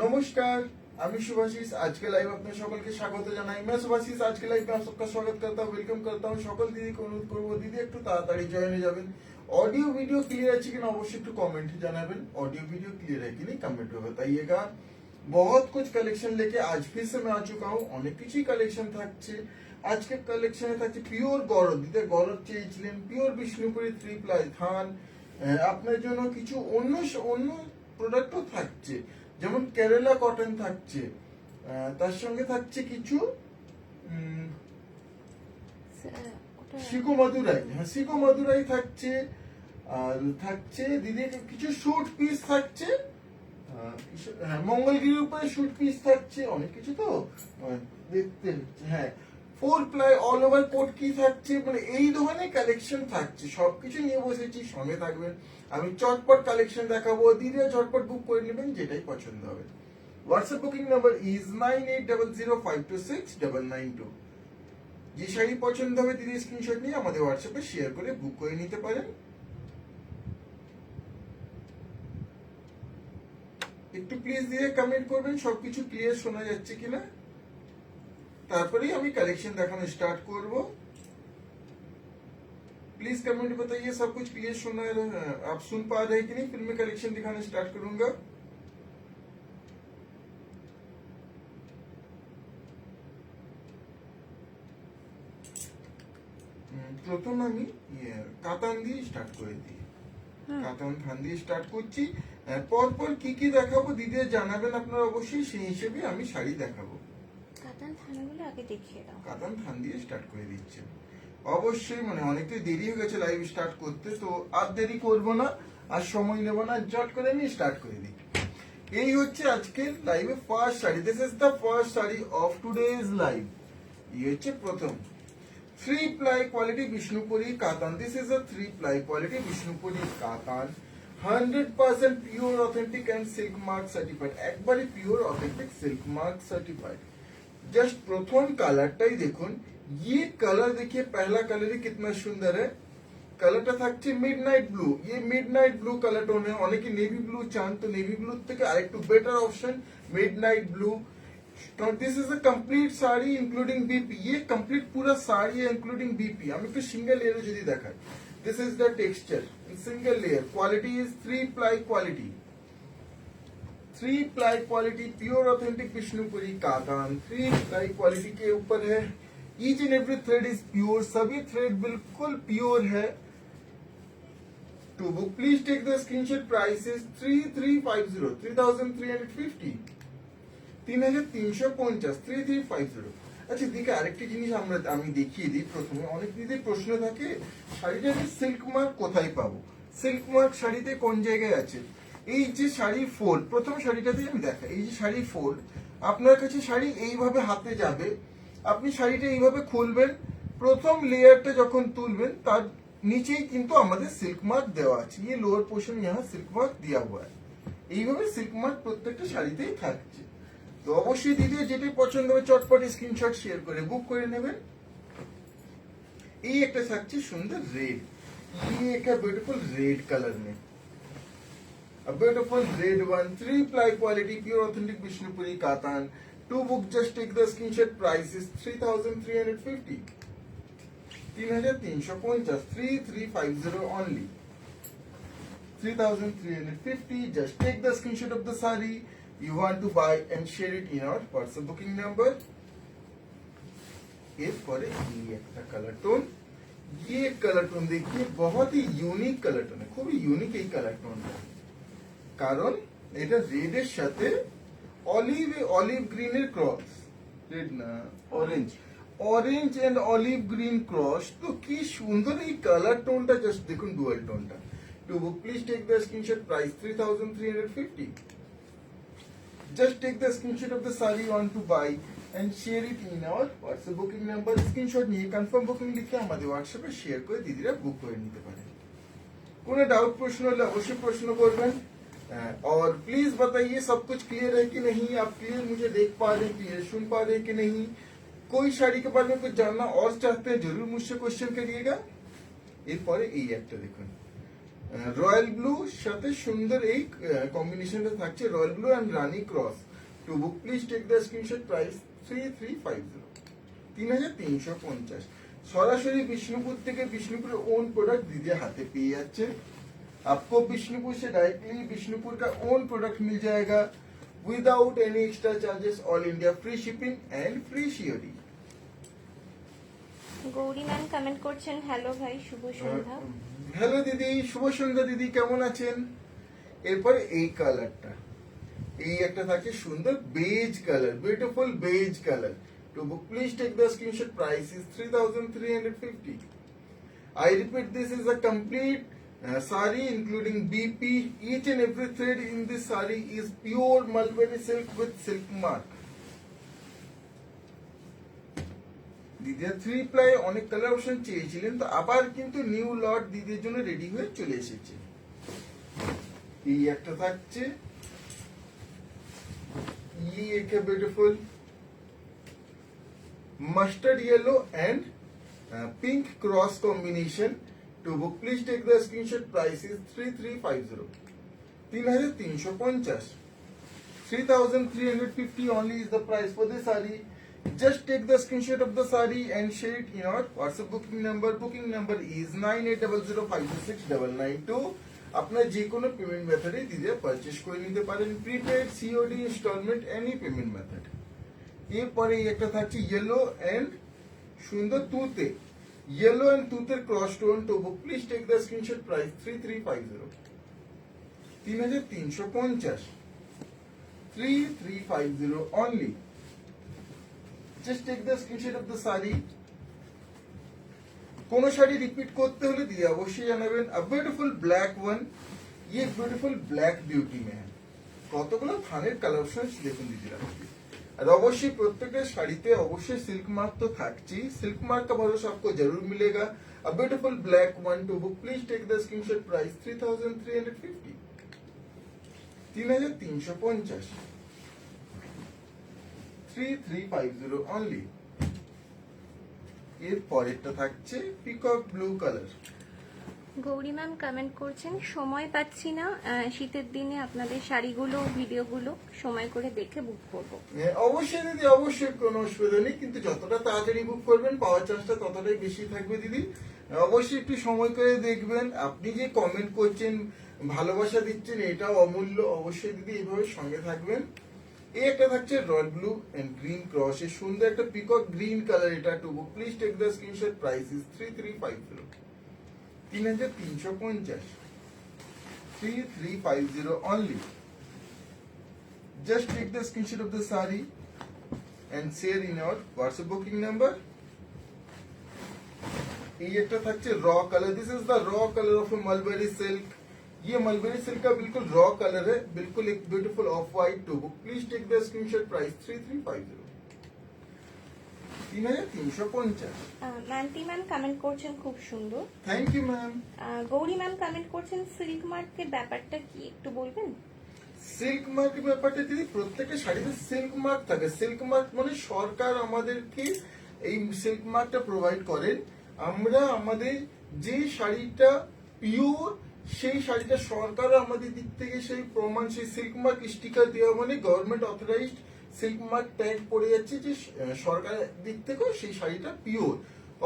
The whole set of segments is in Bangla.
नमस्कार, আমি শুভাশিস। আজকে লাইভ আপনার সকলকে স্বাগত জানাই। मैं শুভাশিস आज के लाइव में आप सबका स्वागत करता हूँ, वेलकम करता हूँ। সকল দিদিকে অনুরোধ করবো, দিদি একটু তাড়াতাড়ি জয়েন হয়ে যাবেন। ऑडियो वीडियो क्लियर আছে কিনা অবশ্যই একটু কমেন্টে জানাবেন। ऑडियो वीडियो क्लियर है कि नहीं कमेंट में बताइएगा। बहुत कुछ कलेक्शन लेके आज फिर से मैं आ चुका हूँ। অনেক কিছুই কালেকশন থাকছে। আজকে কালেকশনে থাকছে পিওর গরদ, দিদি গরদ চেয়েছিলেন, পিওর বিষ্ণুপুরি 3 প্লাই থান। আপনার জন্য কিছু অন্য অন্য প্রোডাক্টও থাকছে, যেমন কেরালা কটন থাকছে, তার সঙ্গে থাকছে কিছু শিকো মাদুরাই, হ্যাঁ শিকো মাদুরাই থাকছে। আর থাকছে দিদি কিছু শুট পিস থাকছে, মঙ্গলগিরির উপরে শুট পিস থাকছে, অনেক কিছু তো দেখতে হচ্ছে। হ্যাঁ 4 প্লাই অল ওভার কোট কি থাকছে, মানে এই ধরনের কালেকশন থাকছে। সবকিছু নিয়ে বসেছি, সঙ্গে থাকবেন। আমি চটপট কালেকশন দেখাবো, দিদি ঝটপট বুক করে নেবেন যেটাই পছন্দ হবে। WhatsApp booking number is 9800526992। যে শাড়ি পছন্দ হবে দিদি স্ক্রিনশট নিয়ে আমাদের হোয়াটসঅ্যাপে শেয়ার করে বুক করে নিতে পারেন। একটু প্লিজ দিয়ে কমেন্ট করবেন সবকিছু ক্লিয়ার শোনা যাচ্ছে কিনা, তারপরেই আমি कलेक्शन देखाना स्टार्ट करब। प्लीज कमेंट बताइए सब कुछ क्लियर सुना आप सुन पा रहे हैं कि नहीं, फिर मैं कलेक्शन दिखाना स्टार्ट करूंगा। প্রথম আমি কাতান দিয়ে স্টার্ট করে দিই। কাতান থান দিয়ে স্টার্ট করছি। পরপর কি কি দেখাবো দিদি জানাবেন আপনারা অবশ্যই, সেই হিসেবে আমি শাড়ি দেখাবো। কাতান থানগুলো আগে দেখিয়ে দাও। কাতান থান দিয়ে স্টার্ট করে দিচ্ছে অবশ্যই, মানে অনেকটাই দেরি হয়ে গেছে লাইভ স্টার্ট করতে, তো আর দেরি করব না, আর সময় নেব না, জট করে আমি স্টার্ট করে দিই। এই হচ্ছে আজকের লাইভে first sari. This is the first sari of today's live. এই হচ্ছে প্রথম 3 ply quality Bishnupuri katan. This is a 3 ply quality Bishnupuri katan, 100% pure authentic and silk mark certified. একবারে pure authentic silk mark certified. Just प्रथम कलरटाই দেখুন, ये कलर देखिए, पहला कलर ही कितना सुंदर है। कलरটা থাকছে মিডনাইট ব্লু। ये মিডনাইট ব্লু कलर টোন है, অনেকে নেভি ব্লু চান, তো নেভি ব্লু থেকে আরেকটু better option midnight blue. This is a complete sari including BP. ये कंप्लीट पूरा साड़ी है इंक्लूडिंग बीपी। আমি একটু সিঙ্গেল লেয়ারে যদি দেখাই, this is the texture single layer. Quality is 3 ply quality, 3 ply quality pure authentic Vishnupuri Katan. 3 ply quality के ऊपर है, each and every thread is pure, सभी थ्रेड बिल्कुल प्योर है। To book please take the screenshot. Price is 3350, 3350, 3350, 3350। আচ্ছা দিকে আরেকটি জিনিস আমি দেখিয়ে দিই। প্রথমে অনেক দিদির প্রশ্ন থাকে শাড়িটা সিল্ক মার্ক কোথায় পাবো, সিল্ক মার্ক শাড়িতে কোন জায়গায় আছে। এই যে শাড়ি ফোল্ড, প্রথম শাড়িটাতে আমি দেখাই, এই যে শাড়ি ফোল্ড, আপনার কাছে শাড়ি এইভাবে হাতে যাবে, আপনি শাড়িটা এইভাবে খুলবেন, প্রথম লেয়ারটা যখন তুলবেন তার নিচেই কিন্তু আমাদের সিল্ক মার্ক দেওয়া আছে। ये लोअर पोर्शन यहाँ सिल्क मार्क दिया हुआ है। এইভাবে সিল্ক মার্ক প্রত্যেকটা শাড়িতেই থাকছে। তো অবশ্যই দিদি যেটাই পছন্দ হবে চটপট স্ক্রিনশট শেয়ার করে বুক করে নেবেন। এই একটা থাকছে সুন্দর রেড, ये एक ब्यूटीफुल रेड कलर में, a beautiful red one, 3 ply quality pure authentic Vishnupuri Katan. To book just take the screenshot. Price is 3350, 3350, 3350 only, 3350. Just take the screenshot of the saree you want to buy and share it in our WhatsApp booking number. এরপরে এই একটা কালার টোন, ये कलर टोन देखिए बहुत ही यूनिक कलर टोन है, খুবই ইউনিক এই কালার টোনটা, কারণ এটা রেডের সাথে অলিভ গ্রিনের ক্রস, রেড না orange, orange and olive green cross. তো কি সুন্দর এই কালার টোনটা, জাস্ট দেখুন ডুয়াল টোনটা। To book please take the screenshot. Price 3350। Just take the screenshot of the saree you want to buy and share it in our WhatsApp booking number. Screenshot নিয়ে কনফার্ম বুকিং লিখে আমাদের হোয়াটসঅ্যাপে শেয়ার করে দিদিরা বুক করে নিতে পারেন। কোনো ডাউট প্রশ্ন হলে অবশ্যই প্রশ্ন করবেন। और प्लीज बताइए सब कुछ क्लियर है कि नहीं, आप क्लियर मुझे देख पा रहे हैं, क्लियर सुन पा रहे हैं कि नहीं। कोई শাড়ি के बारे में कुछ जानना और चाहते हैं जरूर मुझसे क्वेश्चन करिएगा। এরপরে এই একটা দেখুন, রয়্যাল ব্লু সাথে সুন্দর এই কম্বিনেশনটা থাকছে, royal blue and rani cross. To book please take the screenshot, price 3350, 3350। সরাসরি বিষ্ণুপুর থেকে বিষ্ণুপুরের ओन प्रोडक्ट दीदी हाथे पेয়ে যাচ্ছে। आपको बिष्णुपुर से डायरेक्टली बिष्णुपुर का ओन प्रोडक्ट मिल जाएगा without any extra charges, all India free shipping and free shearing. Gouri ma'am comment করছেন, হ্যালো ভাই, শুভ সন্ধ্যা। হ্যালো দিদি, শুভ সন্ধ্যা দিদি, কেমন আছেন? এরপরে এই কালারটা, এই একটা থাকে সুন্দর beige colour, beautiful beige colour. To book please take the screenshot, price is 3350। I repeat, this is a complete saree including BP. Each and every thread in this saree is pure mulberry silk with silk mark. দিদির 3 প্লাই অনেক কালার অপশন চেয়েছিলেন, তো আবার কিন্তু নিউ লট দিদির জন্য রেডি হয়ে চলে এসেছে। এই একটা থাকছে, এই একটা beautiful mustard yellow and pink cross combination. To book please take the screenshot, price is 3350, 3350, 3350 only is the price for this saree. Just take the screenshot of the saree and share it in our WhatsApp booking number. Booking number is 9800566992. আপনার যে কোনো পেমেন্ট মেথডে দিদি পারচেজ করে নিতে পারেন, prepaid, COD, instalment, any payment method. এরপরে একটা থাকছে ইয়েলো এন্ড সুন্দর তুতে, ইয়েলো এন্ড তুতের ক্রস টোন। তো please take the screenshot, price 3350, 3350, 3350 only. Just take the screenshot of the saree. কোন শাড়ি রিপিট করতে হলে দিদি অবশ্যই জানাবেন। আ বিউটিফুল ব্ল্যাক ওয়ান, ये বিউটিফুল ব্ল্যাক বিউটি में है। কতগুলো থানের কালার অপশন দেখুন দিদি রাখছি। और अवश्य प्रत्येक শাড়িতে অবশ্যই সিল্ক মার্ক তো থাকছেই, সিল্ক মার্ক का भरोसा आपको जरूर मिलेगा। A beautiful black one to book please take the screenshot, price 3350, 3350, 3350 only। এর পরেরটা থাকছে peacock blue colour. Gouri ma'am comment করছেন, সময় পাচ্ছি না, শীতের দিনে আপনাদের শাড়িগুলো ভিডিওগুলো সময় করে দেখে বুক করব। অবশ্যই দিদি, অবশ্যই কোনো অসুবিধা নেই, কিন্তু যতটা তাড়াতাড়ি বুক করবেন পাওয়ার চান্সটা ততটাই বেশি থাকবে দিদি। অবশ্যই একটু সময় করে দেখবেন। আপনি যে কমেন্ট করছেন, ভালোবাসা দিচ্ছেন, এটাও অমূল্য। অবশ্যই দিদি এইভাবে সঙ্গে থাকবেন। এই একটা থাকছে royal blue and green cross এর সুন্দর একটা পিকক গ্রিন কালার। এটা to book please take the screenshot, price is 3350, 3350, 3350 only. Just take the screenshot of the saree and share in your WhatsApp booking number. ये একটা থাকছে raw colour. This is the raw colour of mulberry silk. ये मलबेरी सिल्क का बिल्कुल रॉ कलर है, बिल्कुल एक beautiful off white. To book please take the screenshot, price 3350, 3350। Manti ma'am comment করছেন, খুব সুন্দর। Thank you ma'am. Gouri ma'am comment করছেন, সিল্ক মার্কের ব্যাপারটা কি একটু বলবেন? সিল্ক মার্কের ব্যাপারটা দিদি, প্রত্যেকটা শাড়িতে সিল্ক মার্ক থাকে। সিল্ক মার্ক মানে সরকার আমাদেরকে এই সিল্ক মার্কটা প্রোভাইড করেন। আমরা আমাদের যে শাড়িটা পিওর, সেই শাড়িটা সরকার আমাদের দিক থেকে সেই প্রমাণ, সেই সিল্ক মার্ক স্টিকার দেওয়া মানে government authorised silk mark tag পড়ে যাচ্ছে যে সরকারের দিক থেকেও সেই শাড়িটা পিওর।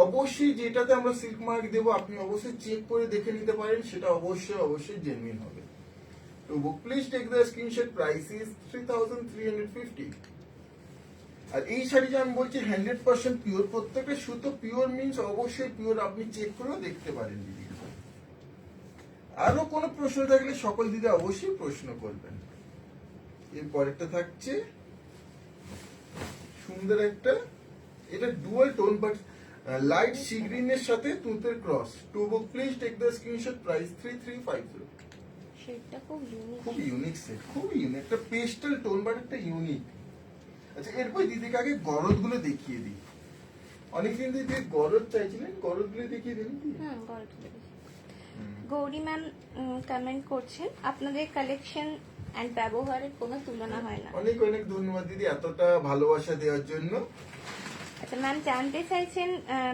অবশ্যই যেটাতে আমরা সিল্ক মার্ক দেবো আপনি অবশ্যই চেক করে দেখে নিতে পারেন, সেটা অবশ্যই অবশ্যই জেনুইন হবে। তো book please take the screenshot, price is 3350। আর এই শাড়িটা আমি বলছি 100% পিওর, প্রত্যেকটা সুতো পিওর মিন্স অবশ্যই পিওর, আপনি চেক করেও দেখতে পারেন দিদি। আরো কোনো প্রশ্ন থাকলে সকল দিদি অবশ্যই প্রশ্ন করবেন। এর পরেরটা থাকছে সুন্দর একটা, এটা dual tone but light sea গ্রিনের সাথে তুতের cross. To book please take the screenshot, price 3350। সেটা খুব ইউনিক, খুব ইউনিক সেট, খুব ইউনিক, একটা পেস্টাল টোন বাট একটা ইউনিক। আচ্ছা এরপর দিদিকে আগে গরদ গুলো দেখিয়ে দিই। অনেকদিন দিদি গরদ চাইছিলেন, গরদ গুলো দেখিয়ে দিন। গৌরী ম্যাম কমেন্ট করছেন, আপনাদের কালেকশন এন্ড ব্যবহারের কোনো তুলনা হয় না। অনেক অনেক ধন্যবাদ দিদি এতটা ভালোবাসা দেওয়ার জন্য। আচ্ছা ম্যাম, জানতে চাইছেন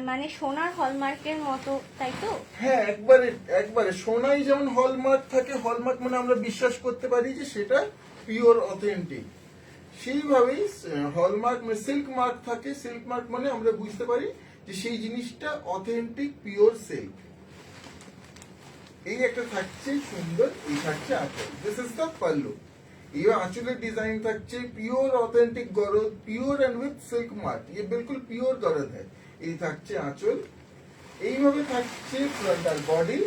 মানে সোনার হলমার্কের মতো, তাই তো? হ্যাঁ, একবারে একবারে সোনাই যেমন হলমার্ক থাকে, হলমার্ক মানে আমরা বিশ্বাস করতে পারি যে সেটা পিওর অথেন্টিক, সেইভাবেই হলমার্ক মানে সিল্ক মার্ক থাকে। সিল্ক মার্ক মানে আমরা বুঝতে পারি যে সেই জিনিসটা অথেন্টিক পিওর সিল্ক। এই একটা থাকছে সুন্দর, এই থাকছে আঁচল। This is the pallu. এই আঁচলের ডিজাইন থাকছে pure authentic garad, pure and with silk mark. ये बिल्कुल পিওর গরদ है। এই থাকছে আঁচল। এইভাবে থাকছে ফ্রন্ট আর body,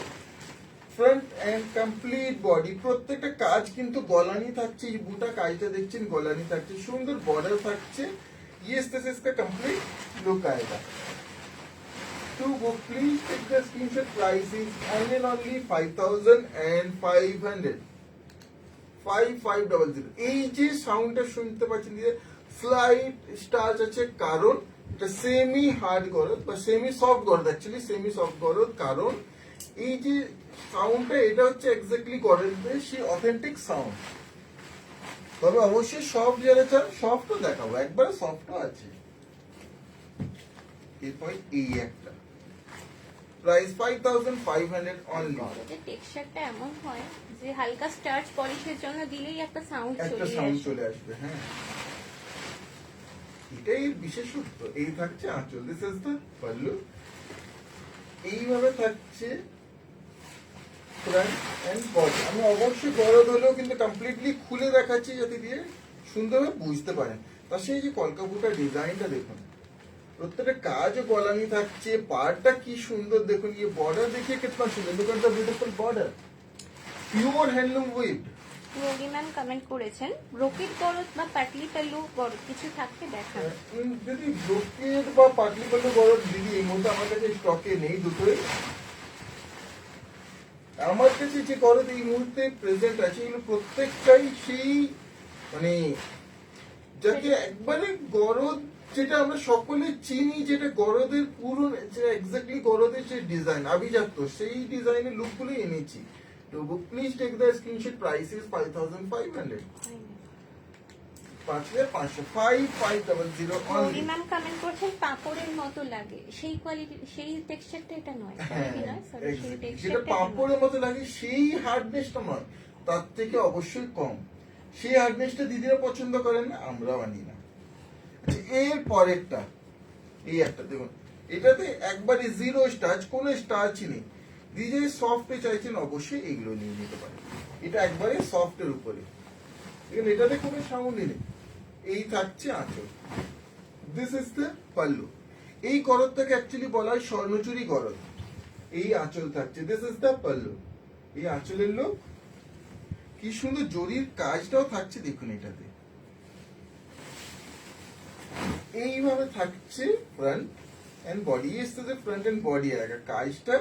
front and complete body. প্রত্যেকটা কাজ কিন্তু গলানি থাকছে। এই বুটা কাজটা দেখছেন গলানি থাকছে, সুন্দর বর্ডার থাকছে। ये इस तरह से इसका कंप्लीट लुक आएगा। To book, please take the screenshot. Price is only 5,500. 5500। এই যে সাউন্ডটা শুনতে পাচ্ছেন, যে স্লাইড স্টার্চ আছে, কারণ এটা সেমি হার্ড গরদ বা semi soft garad, actually semi soft garad. কারণ এই যে সাউন্ডটা, এটা হচ্ছে এক্স্যাক্টলি গরদের সেই অথেন্টিক সাউন্ড। তবে অবশ্যই সফট যারা চান, সফটও দেখাবো, একবারে সফটও আছে। এরপর এই একটা প্রাইস 5,500 অনলি। গরদের টেক্সচারটা এমন হয় যে হালকা স্টার্চ পলিশের জন্য দিলেই একটা সাউন্ড একটা সাউন্ড চলে আসবে। হ্যাঁ, এটাই বিশেষত্ব। এই থাকছে আঁচল, দিস ইজ দ্য পাল্লু। এইভাবে থাকছে ফ্রন্ট এন্ড বডি। আমি অবশ্যই গরদ হলেও কিন্তু কমপ্লিটলি খুলে দেখাচ্ছি যাতে দিয়ে সুন্দরভাবে বুঝতে পারেন। তার সেই যে কলকাপুটার ডিজাইনটা দেখুন, প্রত্যেকটা কাজও গলানি থাকছে, পাড়টা কি সুন্দর দেখুন। ये बॉर्डर देखिए कितना सुंदर, look at the beautiful border, pure handloom weaved. রোগী ম্যাম কমেন্ট করেছেন ব্রোকেট গরদ বা পাটলি পাল্লু গরদ কিছু থাকলে দেখান। যদি ব্রোকেড বা পাটলি পাল্লু গরদ দিদি এই মুহূর্তে আমার কাছে স্টকে নেই, দুটোই। আমার কাছে যে গরদ এই মুহূর্তে প্রেজেন্ট আছে, এগুলো প্রত্যেকটাই সেই মানে যাতে একবারে গরদ যেটা আমরা সকলে চিনি, যেটা গরদের পুরো যে এক্স্যাক্টলি গরদের যে ডিজাইন আভিজাত্য, সেই ডিজাইনের লুকগুলো এনেছি। তো please take the screenshot. Price is 5,500। 5,500, 5,500 রোগী অনলি। ম্যাম কমেন্ট করছেন পাপড়ের মতো লাগে, সেই কোয়ালিটি সেই টেক্সচারটা এটা নয়, হ্যাঁ, quality নয়, sorry, সেই exactly। যেটা টেক্সচারটা পাপড়ের মতো লাগে সেই হার্ডনেসটা নয়, তার থেকে অবশ্যই কম। সেই হার্ডনেসটা দিদিরা পছন্দ করেন না, আমরাও আনি না। আচ্ছা, এর পরেরটা এই একটা দেখুন, এটাতে একবারে জিরো স্টার্চ, কোনো স্টার্চই নেই। দিদি সফটে চাইছেন, অবশ্যই এগুলো নিয়ে নিতে পারেন। এটা একবারে সফটের উপরে, এখানে এটাতে কোনো সাউন্ডই নেই। এই থাকছে আঁচল, দিস ইজ দ্য পাল্লু। এই গরদটাকে অ্যাকচুয়ালি বলা হয় স্বর্ণচুরি গরদ। এই আঁচল থাকছে, দিস ইজ দ্য পাল্লু। এই আঁচলের লোক কি সুন্দর, জরির কাজটাও থাকছে দেখুন এটাতে। এইভাবে থাকছে ফ্রন্ট এন্ড বডি। এসছে যে ফ্রন্ট এন্ড বডি আগে কাজটা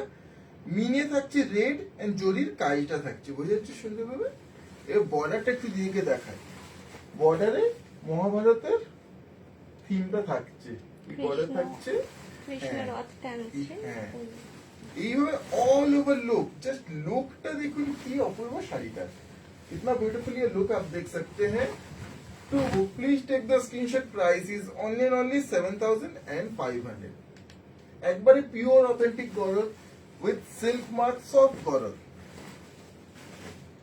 মিনে থাকছে, রেড এন্ড জরির কাজটা থাকছে, বোঝা যাচ্ছে সুন্দরভাবে। এর বর্ডারটা একটু দিদিকে দেখায়। বর্ডারে মহাভারতের থিমটা থাকছে, বর্ডার থাকছে। কৃষ্ণ রথ টানছে। হ্যাঁ, এইভাবে অল ওভার লুক, জাস্ট লুকটা দেখুন কি অপূর্ব শাড়িটা। इतना ब्यूटीफुल ये लुक आप देख सकते हैं। तो please take the screenshot. Price is only 7,500। একবারে pure authentic garad with silk mark, soft garad.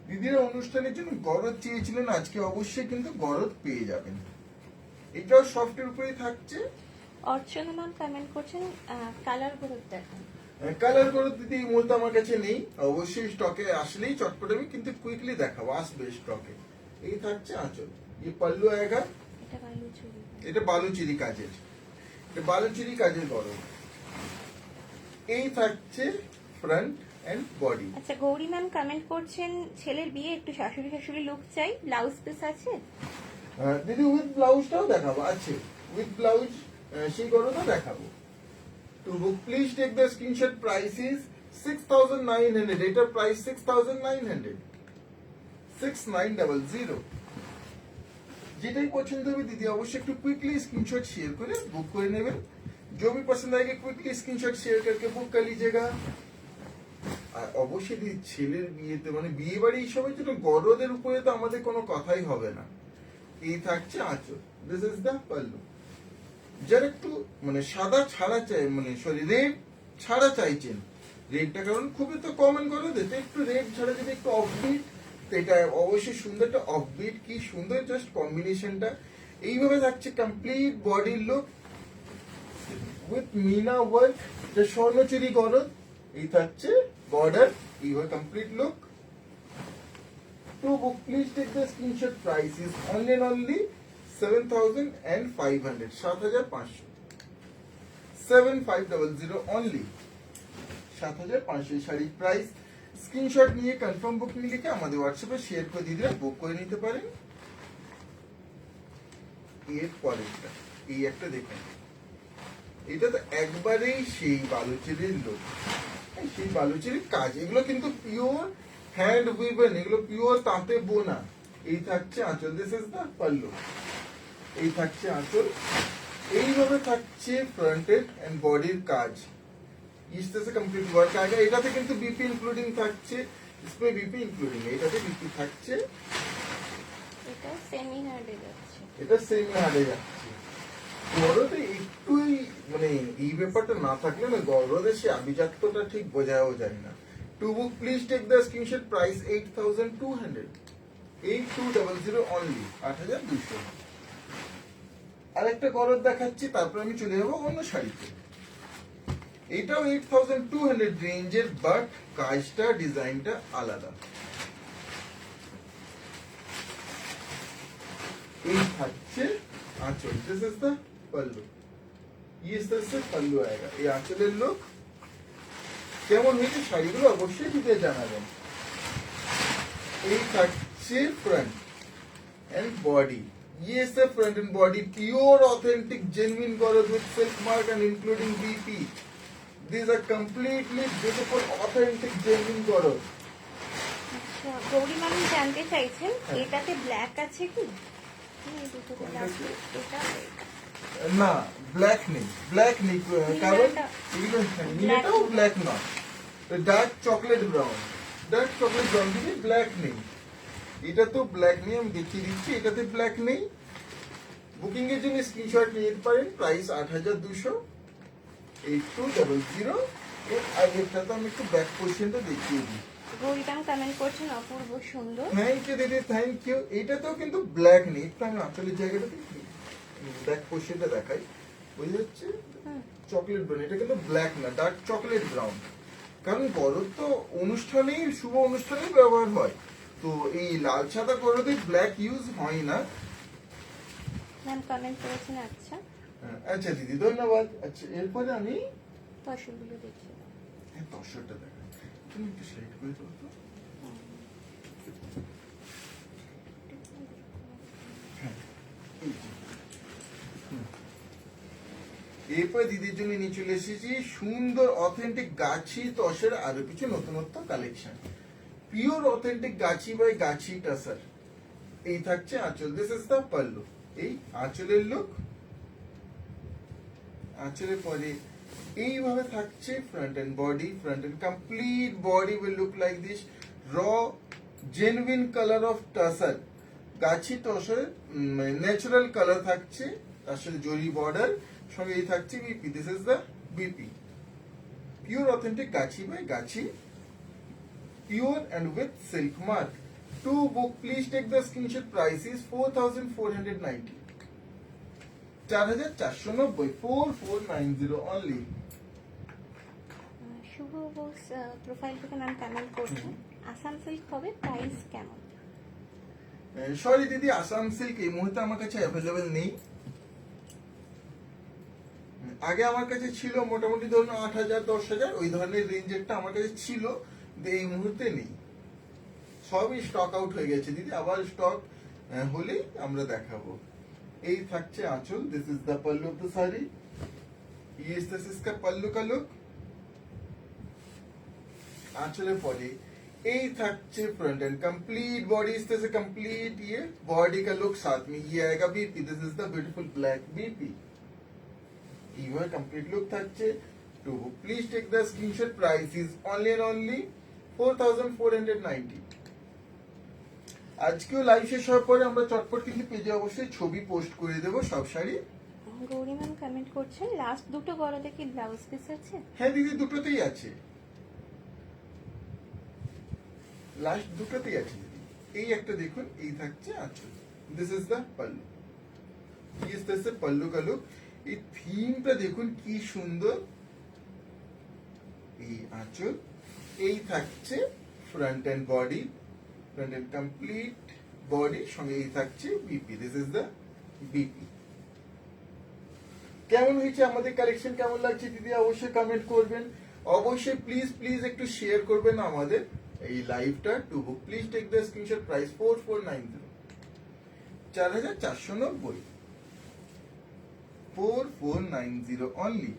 দিদিরা অনুষ্ঠানের জন্য গরদ চেয়েছিলেন, আজকে অবশ্যই কিন্তু গরদ পেয়ে যাবেন। এটাও সফটের উপরেই থাকছে। অর্চনা ম্যাম কমেন্ট করছেন কালার গরদ দেখান। কালার গরদ দিদি এই মুহূর্তে আমার কাছে নেই, অবশ্যই স্টকে আসলেই চটপট আমি কিন্তু কুইকলি দেখাবো, আসবে স্টকে। এই থাকছে আঁচল, ये पल्लू आएगा। এটা বালুচুরি। এটা বালুচিরি কাজের, এটা বালুচিরি কাজের গরদ। এই থাকছে ফ্রন্ট এন্ড বডি। আচ্ছা, গৌরী ম্যাম কমেন্ট করছেন ছেলের বিয়ে, একটু শাশুড়ি শাশুড়ি লুক চাই, ব্লাউজ পিস আছে? দিদি উইথ ব্লাউজটাও দেখাবো, আছে উইথ ব্লাউজ, সেই গরদও দেখাবো। তো please take the screenshot. Price is 6,900। এটার প্রাইস 6,900, 6,900। যেটাই পছন্দ হবে দিদি অবশ্যই একটু কুইকলি স্ক্रीनशॉट शेयर করে বুক করে নেবেন। जो भी पसंद आएगा क्विकली स्क्रीनशॉट शेयर करके बुक कर लीजिएगा। আর অবশ্যই দিদি ছেলের বিয়েতে মানে বিয়ে বাড়ি এইসবের জন্য গরদের উপরে তো আমাদের কোনো কথাই হবে না। এই থাকছে আঁচল, দিস ইজ দ্য পাল্লু। যারা একটু মানে সাদা ছাড়া চাই, মানে সরি রেড ছাড়া চাইছেন, রেডটা কারণ খুবই তো কমন করে দিতে, একটু রেড ছাড়া যদি একটু অফবিট, তো এটা অবশ্যই সুন্দর একটা অফবিট, কি সুন্দর জাস্ট কম্বিনেশনটা। এইভাবে থাকছে কমপ্লিট বডির লুক উইথ মিনা ওয়ার্ক, যে স্বর্ণচুরি গরদ, এই থাকছে বর্ডার, এইভাবে complete look. To book, please take the screenshot. Price is only and only 7,500. 7,500. 7500 only. 7,500 শাড়ির প্রাইস। স্ক্রিনশট নিয়ে কনফার্ম বুকিং লিখে আমাদের হোয়াটসঅ্যাপে শেয়ার করে দিয়ে বুক করে নিতে পারেন। এর পরেরটা এই একটা দেখুন, এটা তো একবারেই সেই বালুচেরির লোক, সেই বালুচেরির কাজ, এগুলো কিন্তু পিওর হ্যান্ড উইভেন, এগুলো পিওর তাঁতে বোনা। এই থাকছে আঁচল, দিস ইজ দা পাল্লু, এই থাকছে আঁচল, এইভাবে থাকছে ফ্রন্টের এন্ড বডির কাজ। ইস্তে সে কমপ্লিট ওয়ার্ক আগে, এটাতে কিন্তু বিপি ইনক্লুডিং থাকছে, इसमें বিপি ইনক্লুডিং, এটাতে বিপি থাকছে, এটা সেমি হার্ডে যাচ্ছে। এটা সেমি হার্ডে যাচ্ছে। গরদে একটুই মানে এই ব্যাপারটা না থাকলে না, গরদে সে আভিজাত্যটা ঠিক বোঝাও যায় না। To book, please take the screenshot. Price 8,200. 8200 only. 8,200. আরেকটা গরদ দেখাচ্ছি, তারপর আমি চলে যাবো অন্য শাড়িতে। এটাও 8,200 রেঞ্জের, বাট কাজটা ডিজাইনটা আলাদা। এই থাকছে আঁচল, দিস ইজ দ্য পাল্লু, ইয়ে ইজ দ্য পাল্লু আয়েগা। এই আঁচলের লোক কেমন হয়েছে শাড়িগুলো অবশ্যই দিতে জানাবেন। এই থাকছে ফ্রন্ট এন্ড বডি, ये सब front and body pure authentic genuine gorge with silk mark and including BP. These are completely beautiful authentic genuine gorge. আচ্ছা, গৌরী ম্যাম জানতে চাইছেন এটাতে ব্ল্যাক আছে কি? এই দুটোতে black নেই, এটা না ব্ল্যাক নেই, ব্ল্যাক নেই, কারণ এগুলো এটাও ব্ল্যাক না, dark chocolate brown, dark chocolate brown দিকে ব্ল্যাক নেই, এটা তো ব্ল্যাক নেই, আমি দেখিয়ে দিচ্ছি, এটাতে ব্ল্যাক নেই। বুকিং এর জন্য স্ক্রিনশট নিয়ে নিতে পারেন। প্রাইস 8,200, 8200। এর আগেরটা তো আমি একটু ব্যাক পোর্শনটা দেখিয়ে দিই। গৌরী ম্যাম কমেন্ট করছেন অপূর্ব সুন্দর। থ্যাংক ইউ দিদি, থ্যাংক ইউ। এইটাতেও কিন্তু ব্ল্যাক নেই, একটু আমি আঁচলের জায়গাটাতে ব্যাক পোর্শনটা দেখাই, বুঝতে যাচ্ছে চকলেট ব্রাউন, এটা কিন্তু ব্ল্যাক না, ডার্ক চকলেট ব্রাউন। কারণ গরদ তো অনুষ্ঠানেই, শুভ অনুষ্ঠানেই ব্যবহার হয়, তো এই লাল সাদা গরদে ব্ল্যাক ইউজ হয় না। ম্যাম কমেন্ট করেছেন। আচ্ছা আচ্ছা দিদি ধন্যবাদ। আচ্ছা এরপরে আমি ফসলগুলো দেখি। দর্শকটা দেখা, তুমি একটু সিলেক্ট করে দাও তো। হ্যাঁ, এই যে। এরপরে দিদির জন্য নিয়ে চলে এসেছি সুন্দর অথেন্টিক গাছি তসের আরো কিছু নতুনত্ব collection. Pure authentic Gachhi by গাছি টাসার। এই থাকছে আঁচল, দিস ইজ দ্য পাল্লু, এই আঁচলের লুক। আঁচলের পরে এইভাবে থাকছে front end body, front and complete body will look like this, র genuine colour of tussar, Gachhi টসের natural colour থাকছে, তার সাথে জরি বর্ডার, সঙ্গে এই থাকছে BP, this is the BP, pure authentic Gachhi by Gachhi, pure and with silk mark. To book, please take the screenshot. Price is 4,490. 4,490, 4490 only. Shubho Bose profile থেকে ম্যাম কমেন্ট করছেন আসাম সিল্ক হবে, প্রাইস কেমন? সরি দিদি, আসাম সিল্ক এই মুহূর্তে আমার কাছে অ্যাভেলেবেল নেই। আগে আমার কাছে ছিল মোটামুটি ধরুন 8,000 10,000 ওই ধরনের রেঞ্জেরটা আমার কাছে ছিল, এই মুহূর্তে নেই, সবই স্টক আউট হয়ে গেছে দিদি, আবার স্টক হলেই আমরা দেখাবো। এই থাকছে আঁচল, this is the pallu of the sari, ये इस इसका पल्लू का लुक। आंचलेर परे এই থাকছে फ्रंट एंड कंप्लीट बॉडी इस तरह से कंप्लीट ये बॉडी का लुक, साथ में ये आएगा BP, this is the beautiful black BP, ये कंप्लीट लुक থাকছে। To please take the screenshot. Price is only and only 4,490। আজকেও লাইভ শেষ হওয়ার পরে আমরা চটপট কিন্তু পেজে অবশ্যই ছবি পোস্ট করে দেবো সব শাড়ি। গৌরী ম্যাম কমেন্ট করছেন লাস্ট দুটো গরলে কি ব্লাউজ পিস আছে? হ্যাঁ দিদি, দুটোতেই আছে, লাস্ট দুটোতেই আছে দিদি। এই একটা দেখুন, এই থাকছে আঁচল, দিস ইজ দ্য পাল্লু, কি আসতেছে পাল্লু কা লুক। এই থিমটা দেখুন কি সুন্দর, এই আঁচল, এই থাকছে front end body, front and complete body, সঙ্গে এই থাকছে BP, this is the BP. কেমন হয়েছে আমাদের কালেকশন, কেমন লাগছে দিদি অবশ্যই কমেন্ট করবেন, অবশ্যই প্লিজ প্লিজ একটু শেয়ার করবেন আমাদের এই লাইভটা। To book please take the screenshot, price 4490, 4490, 4490 only.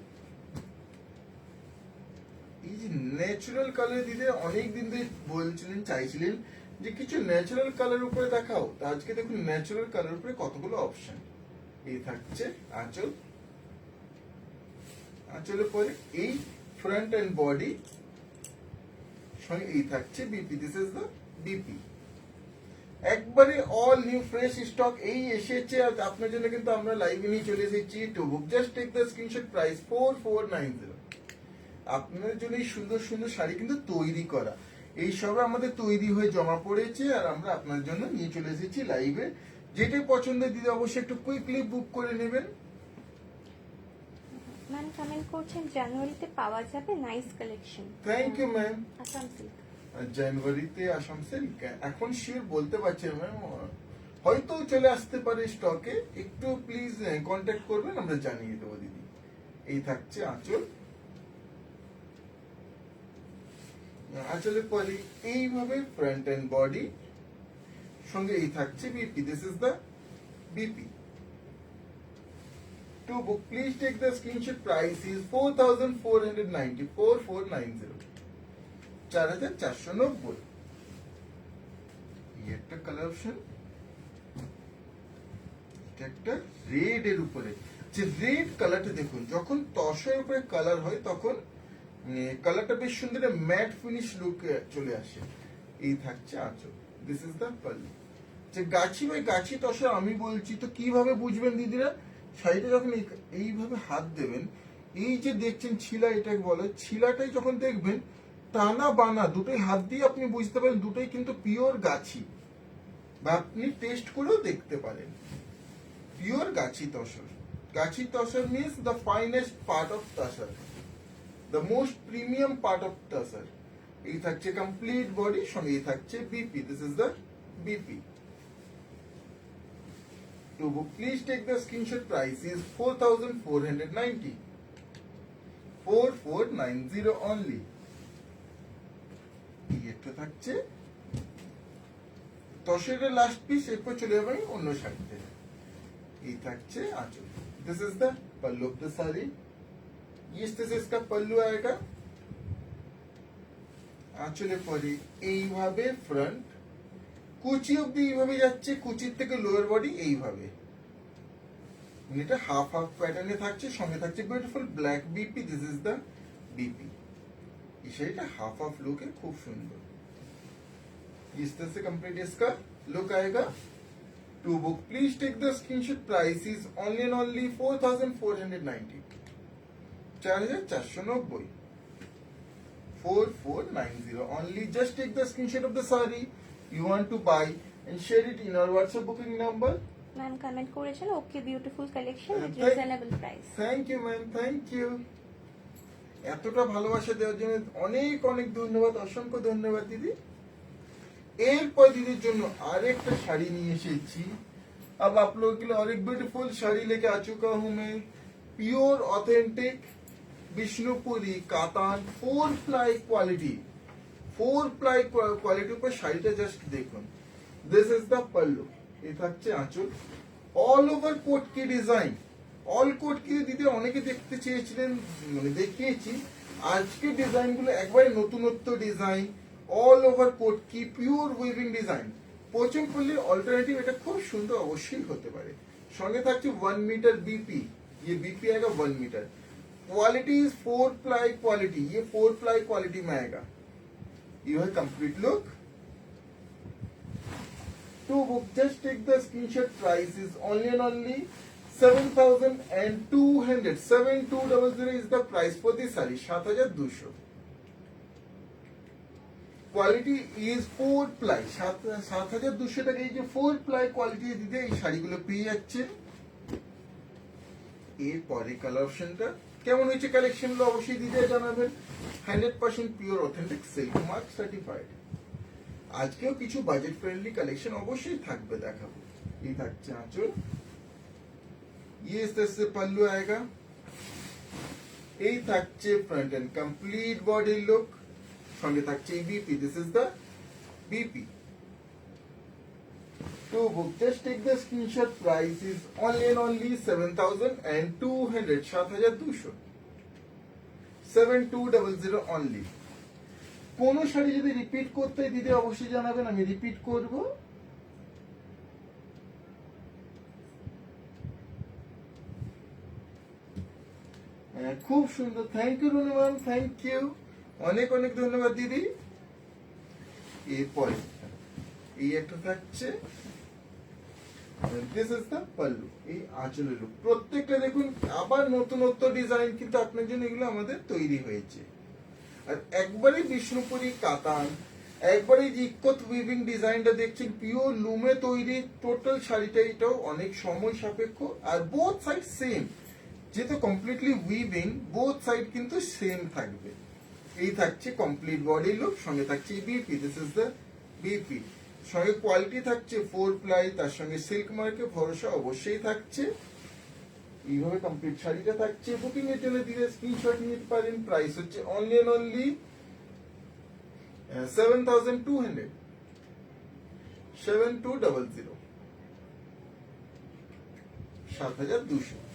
এই যে ন্যাচারাল কালার দিদি অনেক দিন ধরে বলছিলেন, চাইছিলেন যে কিছু ন্যাচারাল কালার উপরে দেখাও, তো আজকে দেখুন ন্যাচারাল কালার উপরে কতগুলো অপশন। এই থাকছে আঁচল, আঁচলের পরে এই ফ্রন্ট এন্ড বডি, সঙ্গে এই থাকছে BP, this is the BP. একবারে অল নিউ ফ্রেশ স্টক এই এসেছে, আর আপনার জন্য কিন্তু আমরা লাইভে নিয়ে চলে এসেছি to book, just take the screenshot, price 4490। আপনার জন্য এই সুন্দর সুন্দর শাড়ি কিন্তু তৈরি করা, এই সবে আমাদের তৈরি হয়ে জমা পড়েছে, আর আমরা আপনার জন্য নিয়ে চলে এসেছি লাইভে। যেটাই পছন্দের দিদি অবশ্যই একটু কুইকলি বুক করে নেবেন। ম্যাম কমেন্ট করছেন জানুয়ারিতে পাওয়া যাবে nice collection. Thank you ma'am. Assam silk. জানুয়ারিতে আসাম সিল্ক এখন শিওর বলতে পারছি ম্যাম, হয়তো চলে আসতে পারে স্টকে, একটু প্লিজ কন্ট্যাক্ট করবেন, আমরা জানিয়ে দেবো দিদি। এই থাকছে আঁচল, আঁচলের পরে এইভাবে ফ্রন্ট এন্ড বডি, সঙ্গে এই থাকছে BP, this is the BP. To book please take the screenshot, price is 4490, 4490, 4490। এই একটা কালার অপশন, এটা একটা রেড এর উপরে, যে রেড কালারটা দেখুন, যখন তসরের উপরে কালার হয় তখন কালারটা বেশ সুন্দর ম্যাট ফিনিশ লুক চলে আসে। এই থাকছে আঁচল, দিস ইজ দ্য পাল্লু। যে গাছি ভাই গাছি তসর আমি বলছি, তো কিভাবে বুঝবেন দিদিরা, শাড়িটা যখন এইভাবে হাত দেবেন, এই যে দেখছেন ছিলা, এটাকে বলে ছিলাটাই যখন দেখবেন টানা বানা দুটোই হাত দিয়ে আপনি বুঝতে পারেন দুটোই কিন্তু পিওর গাছি, বা আপনি টেস্ট করেও দেখতে পারেন। পিওর গাছি তসর, গাছি tussar means the finest part of tussar, the most premium part of tussar. এই থাকছে কমপ্লিট বডি, সঙ্গে এই থাকছে BP, this is the BP. To book please take the screenshot, price is 4490, 4490 only. এই একটা থাকছে তসরের লাস্ট পিস, এরপর চলে যাবেন অন্য শাড়িতে। এই থাকছে आंचल, this is the pallu of the sari, इस तरह से इसका पल्लू आएगा। আঁচলের পরে এইভাবে ফ্রন্ট, কুচি অবধি এইভাবে যাচ্ছে, কুচির থেকে লোয়ার বডি এইভাবে, মানে এটা হাফ হাফ প্যাটার্নে থাকছে, সঙ্গে থাকছে beautiful black BP, this is the BP. এই শাড়িটা হাফ হাফ লুক है, खूब सुंदर। इस तरह से कंप्लीट इसका लुक आएगा। To book please take the screenshot, price is only and only 4490, 4490, 4490 only. Just take the screenshot of the saree you want to buy and share it in our WhatsApp booking number. Ma'am comment করেছেন okay beautiful collection with Thank- reasonable price. Thank you ma'am, thank you. এতটা ভালোবাসা দেওয়ার জন্য অনেক অনেক ধন্যবাদ, অসংখ্য ধন্যবাদ দিদি। এরপর দিদির জন্য আরেকটা শাড়ি নিয়ে এসেছি। अब आप लोगों के लिए और एक ब्यूटीफुल साड़ी लेके आ चुका हूं मैं, प्योर ऑथेंटिक বিষ্ণুপুরি কাতান 4 প্লাই কোয়ালিটি, 4 প্লাই কোয়ালিটির উপর শাড়িটা জাস্ট দেখুন। দিস ইজ দ্য পাল্লু, এই থাকছে আঁচল, অল ওভার কোট কি ডিজাইন, অল কোট কি দিদি অনেকে দেখতে চেয়েছিলেন, মানে দেখিয়েছি। আজকে ডিজাইন গুলো একবারে নতুনত্ব ডিজাইন, অল ওভার কোট কি পিওর উইভিং ডিজাইন। পোচমপল্লির অল্টারনেটিভ এটা খুব সুন্দর অবশ্যই হতে পারে। সঙ্গে থাকছে 1 मीटर बीपी, ये बीपी आएगा 1 metre. Quality is 4 ply quality, ये 4 प्लाई क्वालिटी में आएगा। ये है complete look. To book just take the screenshot, price is only and only 7,200 7200 is the price for this saree 7,200 quality is 4 ply 7,200 টাকা এই যে 4 প্লাই কোয়ালিটি দিতে এই শাড়িগুলো পেয়ে যাচ্ছেন এরপরে কালার অপশনটা কেমন হয়েছে কালেকশনগুলো অবশ্যই দিতে জানাবেন 100% pure authentic silk mark certified আজকেও কিছু বাজেট ফ্রেন্ডলি কালেকশন অবশ্যই থাকবে দেখাবো এই থাকছে আঁচল ये इस तरह से पल्लू आएगा এই থাকছে front and complete body look সঙ্গে থাকছে BP this is the BP to book just take the screenshot price is only 7,200 7,200 7200 only কোন শাড়ি যদি রিপিট করতে দিদি অবশ্যই জানাবেন আমি রিপিট করব খুব সুন্দর থ্যাংক ইউ রুনিমান থ্যাংক ইউ অনেক অনেক ধন্যবাদ দিদি এরপরে এই একটা থাকছে দিস ইজ দ্য পাল্লু এই আঁচলের লুক প্রত্যেকটা দেখুন আবার নতুনত্ব ডিজাইন কিন্তু আপনার জন্য এগুলো আমাদের তৈরি হয়েছে আর একবারে বিষ্ণুপুরি কাতান একবারে যে ইক্কত উইভিং ডিজাইনটা দেখছেন পিওর লুমে তৈরি টোটাল শাড়িটা এটাও অনেক সময় সাপেক্ষ আর বোথ সাইড সেম যেহেতু কমপ্লিটলি উইভিং বোথ সাইড কিন্তু সেম থাকবে এই থাকছে কমপ্লিট বডি লুক সঙ্গে থাকছে BP this is the BP সঙ্গে কোয়ালিটি থাকছে 4 প্লাই তার সঙ্গে সিল্ক মার্কে ভরসা অবশ্যই থাকছে এইভাবে কমপ্লিট শাড়িটা থাকছে বুকিং এর জন্য দিলে স্ক্রিনশট নিতে পারেন প্রাইস হচ্ছে অনলি 7,200 7200 7,200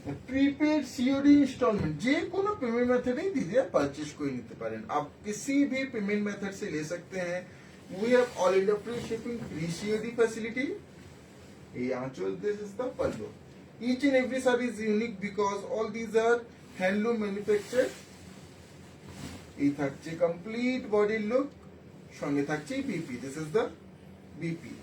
प्रीपेड सीओडी इंस्टॉलमेंट जे कोनो पेमेंट मेथड ही दीजिए परचेज कोई नहीं पारे आप किसी भी पेमेंट मेथड से ले सकते हैं we have all India free shipping free COD facility ये आंचल this is the pallu each and every sari is unique because all these are handloom manufactured এই থাকছে কমপ্লিট বডি লুক সঙ্গে থাকছে BP this is the BP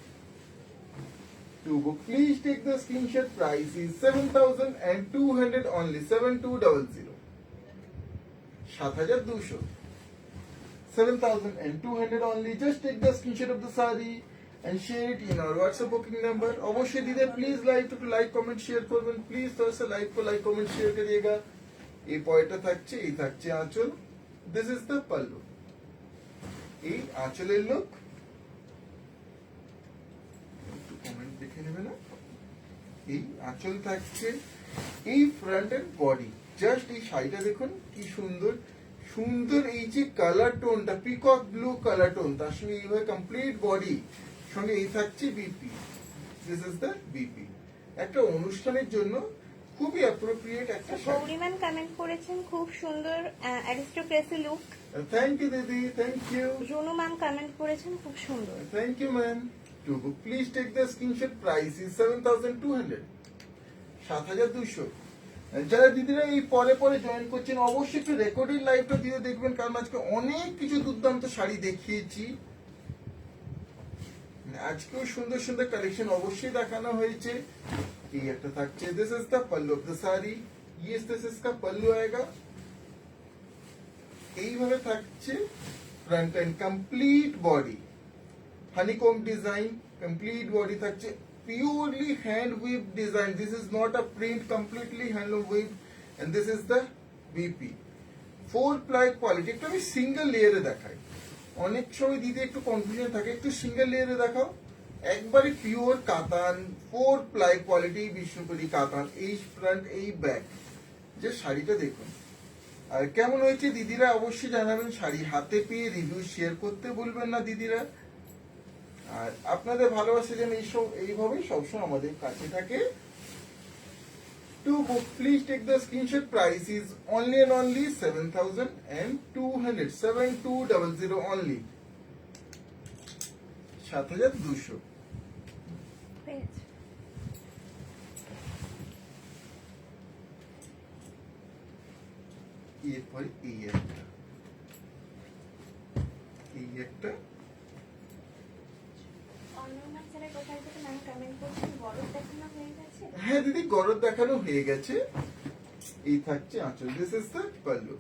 to book please take the screenshot price is 7,200 only 7200 7,200 7,200 only just take the screenshot of the saree and share it in our WhatsApp booking number অবশ্যই দিদি please like to like comment share করবেন প্লিজ थोड़ा सा लाइक को लाइक कमेंट शेयर करिएगा এই পয়টা থাকছে এই থাকছে আঁচল দিস ইজ দ্য পাল্লু এই আঁচলের লুক কমেন্ট দেখে নেবে না এই আঁচল থাকছে এই ফ্রন্ট এন্ড বডি জাস্ট এই শাড়িটা দেখুন কি সুন্দর সুন্দর এই যে কালার টোনটা পিকক ব্লু কালার টোন তার সঙ্গে এইভাবে কমপ্লিট বডি সঙ্গে এই থাকছে BP this is the BP একটা অনুষ্ঠানের জন্য খুবই অ্যাপ্রোপ্রিয়েট একটা গৌরীমান কমেন্ট করেছেন খুব সুন্দর অ্যারিস্টোক্রেসি লুক থ্যাংক ইউ দিদি thank you Junu ma'am comment করেছেন খুব সুন্দর thank you ma'am to book please take the screenshot price is 7,200 7,200 যারা দিদিরা এই পরে পরে জয়েন করছেন অবশ্যই একটু রেকর্ডেড লাইভটা দিয়ে দেখবেন কারণ আজকে অনেক কিছু দুর্দান্ত শাড়ি দেখিয়েছি আজকেও সুন্দর সুন্দর কালেকশন অবশ্যই দেখানো হয়েছে এই একটা থাকছে this is the pallu of the sari yes this is কা পাল্লু আয়েগা এইভাবে থাকছে front and complete body honeycomb design complete body থাকছে purely hand weaved design this is not a print completely handloom weaved and this is the BP 4 ply quality একটু আমি সিঙ্গেল লেয়ারে দেখাই অনেক সময় দিতে একটু কনফিউশন থাকে একটু সিঙ্গেল লেয়ারে দেখাও একবারে পিওর কাতান 4 ply কোয়ালিটি বিষ্ণুপুরি কাতান এই ফ্রন্ট এই ব্যাক যে শাড়িটা দেখুন আর কেমন হয়েছে দিদিরা অবশ্যই জানাবেন শাড়ি হাতে পেয়ে রিভিউ শেয়ার করতে ভুলবেন না দিদিরা আর আপনাদের ভালোবাসা যেন এইভাবেই সবসময় আমাদের কাছে থাকে to book please take the screenshot price is only 7,200 7200 only 7,200 এরপরে এই একটা হ্যাঁ দিদি গরদ দেখানো হয়ে গেছে। এই থাকছে আঁচল, this is the pallu.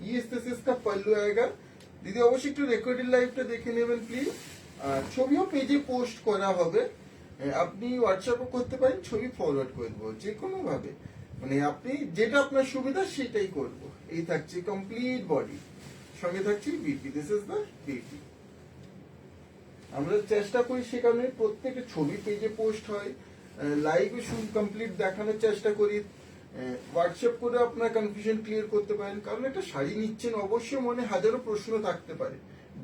Yes this is the pallu আएगा। দিদি অবশ্যই একটু রেকর্ডেড লাইভটা দেখে নেবেন প্লিজ। ছবিও পেজে পোস্ট করা হবে, আপনি হোয়াটসঅ্যাপও করতে পারেন, ছবি ফরওয়ার্ড করে দেবো যে কোনো ভাবে, মানে আপনি যেটা আপনার সুবিধা সেটাই করব। এই থাকছে কমপ্লিট বডি, সঙ্গে থাকছে BP, this is the BP. আমরা চেষ্টা করি সে কারণে প্রত্যেকটা ছবি পেজে পোস্ট হয়, লাইভে শুধু কমপ্লিট দেখানোর চেষ্টা করি। হোয়াটসঅ্যাপ করে আপনার কনফিউশন ক্লিয়ার করতে পারেন, কারণ একটা শাড়ি নিচ্ছেন অবশ্যই মনে হাজারো প্রশ্ন থাকতে পারে,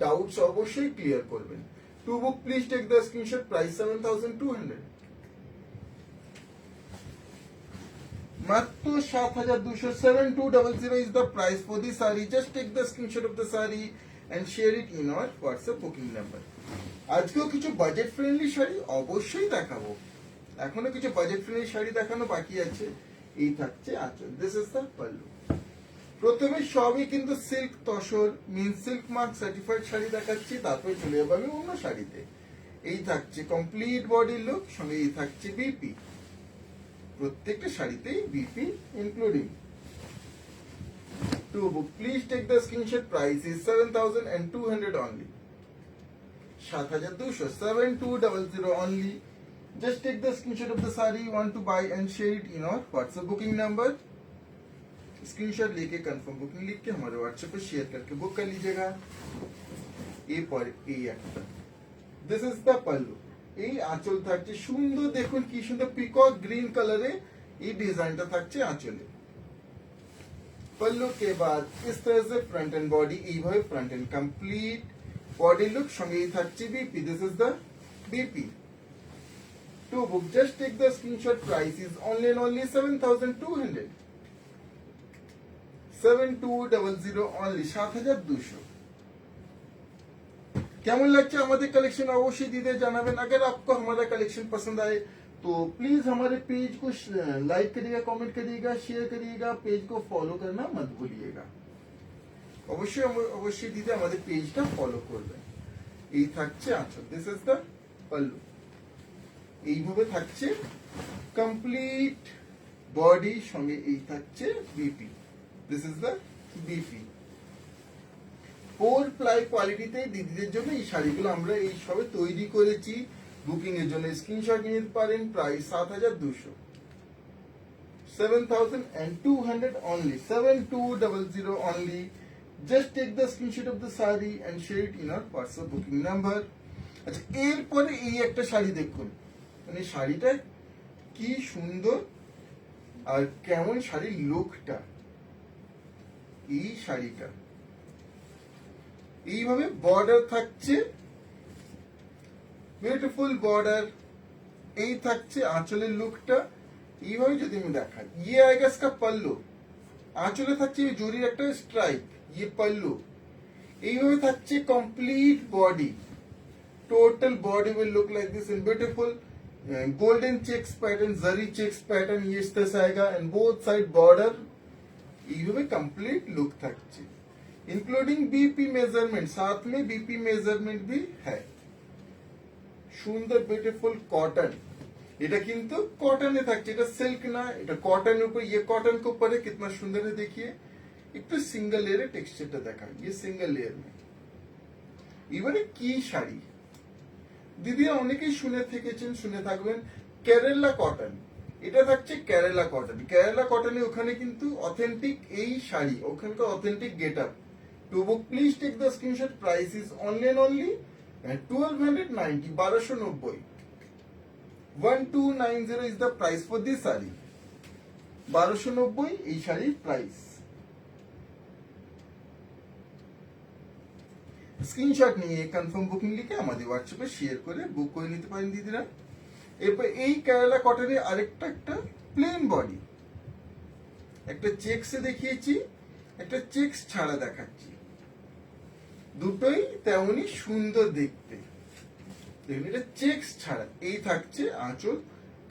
ডাউটস অবশ্যই ক্লিয়ার করবেন। To book please take the screenshot, price 7200, মাত্র 7200। 7200 is the price for the saree. Just take the screenshot of the saree and share it in our WhatsApp booking number. আজকেও কিছু বাজেট ফ্রেন্ডলি শাড়ি অবশ্যই দেখাবো, এখনো কিছু বাজেট ফ্রেন্ডলি শাড়ি দেখানো বাকি আছে। এই থাকছে আঁচল, দিস ইজ দ্য পাল্লু। প্রথমে সবই কিন্তু সিল্ক তসর মিন সিল্ক মার্ক সার্টিফাইড শাড়ি দেখাচ্ছি, তারপরে চলে যাবো আমি অন্য শাড়িতে। এই থাকছে কমপ্লিট বডি লুক, সঙ্গে এই থাকছে বিপি, প্রত্যেকটা শাড়িতেই BP including. To book please take the screenshot, price is 7200 only, 7200, 7200 only. Just take the screenshot of the saree you want to buy and share it in our WhatsApp booking number. Screenshot लेके कंफर्म बुकिंग लिख के हमारे व्हाट्सएप पे शेयर करके बुक कर लीजिएगा। ए पर ए একটা, दिस इज द पल्लू। এই আঁচল থাকছে সুন্দর, দেখুন কি সুন্দর পিকক গ্রিন কালারে এই ডিজাইনটা থাকছে আঁচলে। पल्लू के बाद इस तरह से फ्रंट एंड बॉडी এইভাবে front and complete body look, সঙ্গে এই থাকছে BP, this is the BP. To book just take the screenshot, price is only and only 7200, 7200 only, 7200। কেমন লাগছে আমাদের कलेक्शन अवश्य दीदी জানাবেন। अगर आपको हमारा कलेक्शन पसंद आए तो प्लीज हमारे पेज को लाइक करिएगा, कमेंट करिएगा, शेयर करिएगा, पेज को फॉलो करना मत भूलिएगा। অবশ্যই অবশ্যই দিদি আমাদের পেজটা ফলো করবেন। এই থাকছে আঁচল, দিস ইজ দ্য পাল্লু। এইভাবে থাকছে কমপ্লিট বডি, সঙ্গে এই থাকছে BP, this is the BP. 4 ply কোয়ালিটিতে দিদিদের জন্য এই শাড়িগুলো আমরা এই সবে তৈরি করেছি। বুকিং এর জন্য স্ক্রিনশট নিতে পারেন, price 7200, 7200 only, 7200 only. Just take the screenshot of the saree and share it in our WhatsApp booking number. আচ্ছা, এরপরে এই একটা শাড়ি দেখুন, মানে শাড়িটা কি সুন্দর আর কেমন শাড়ির লুকটা। এই শাড়িটা এইভাবে বর্ডার থাকছে, বিউটিফুল বর্ডার। এই থাকছে আঁচলের লুকটা। এইভাবে যদি আমি দেখাই, ইয়ে আएगा इसका पल्लू, আঁচলে থাকছে জরির একটা স্ট্রাইপ, ये पल्लू। এইভাবে থাকছে complete body, total body will look like this in beautiful golden checks pattern, zari checks pattern, ये इस तरह से आएगा and both side border। এইভাবে কমপ্লিট লুক থাকছে, इंक्लूडिंग बीपी मेजरमेंट, साथ में बीपी मेजरमेंट भी है। সুন্দর বিউটিফুল কটন, এটা কিন্তু কটনে থাকছে, এটা সিল্ক না, এটা কটন উপর। ये कॉटन के ऊपर है, कितना सुंदर है देखिए। একটু সিঙ্গেল লেয়ারের টেক্সচারটা দেখান, ये সিঙ্গেল লেয়ার में। এবারে কি শাড়ি দিদি অনেকেই শুনে থেকেছেন, শুনে থাকবেন, কেরালা কটন। এটা থাকছে কেরালা কটন। কেরালা কটনে ওখানে কিন্তু অথেন্টিক এই শাড়ি, ওখানকার authentic get up. To book please take the screenshot, price is only and only 1290, 1290, 1290 is the price for this saree, 1290 এই শাড়ির প্রাইস। স্ক্রিনশট নিয়ে কনফার্ম বুকিং লিখে আমাদের হোয়াটসঅ্যাপে শেয়ার করে বুক করে নিতে পারেন দিদিরা। এরপর এই কেরালা কটনের আরেকটা একটা প্লেন বডি, একটা চেকসে দেখিয়েছি, একটা চেকস ছাড়া দেখাচ্ছি, দুটোই তেমনই সুন্দর দেখতে। দেখুন এটা চেকস ছাড়া। এই থাকছে আঁচল,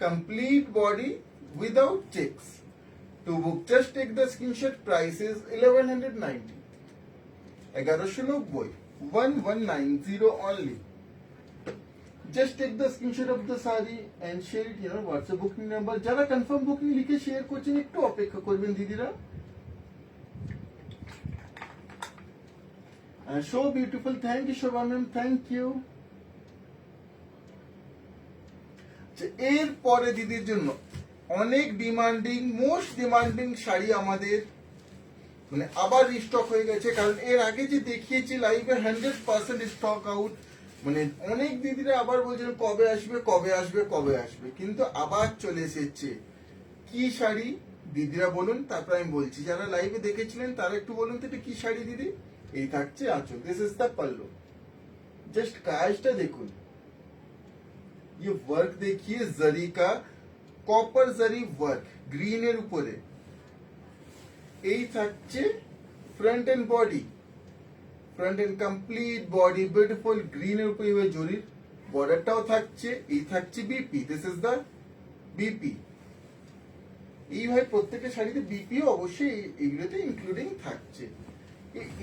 complete body without checks. To book just take the screenshot, price is 1190, 1190, 1190 only। Just take the screenshot of the saree and share it, WhatsApp booking number. যারা কনফার্ম বুকিং লিখে শেয়ার করছেন একটু অপেক্ষা করবেন দিদিরা। So beautiful, thank you Shobha ma'am, thank you. এর পরে দিদির জন্য অনেক ডিমান্ডিং, মোস্ট ডিমান্ডিং শাড়ি আমাদের মানে আবার রিস্টক হয়ে গেছে, কারণ এর আগে যে দেখিয়েছি লাইভে 100% স্টক আউট। মানে অনেক দিদিরা আবার বলছেন কবে আসবে কবে আসবে কবে আসবে, কিন্তু আবার চলে এসেছে। কি শাড়ি দিদিরা বলুন, তারপর আমি বলছি। যারা লাইভে দেখেছিলেন তারা একটু বলুন তো এটা কি শাড়ি দিদি। এই থাকছে আঁচল, this is the pallu. Just কাজটা দেখুন, ये वर्क देखिए जरी का, कॉपर जरी वर्क ग्रीन এর উপরে। এই থাকছে front end body, front and complete body beautiful green এর উপরে ওই জরির বর্ডারটাও থাকছে। এই থাকছে BP, this is the BP. এইভাবে প্রত্যেকটা শাড়িতে বিপিও অবশ্যই এইগুলোতে ইনক্লুডিং থাকছে।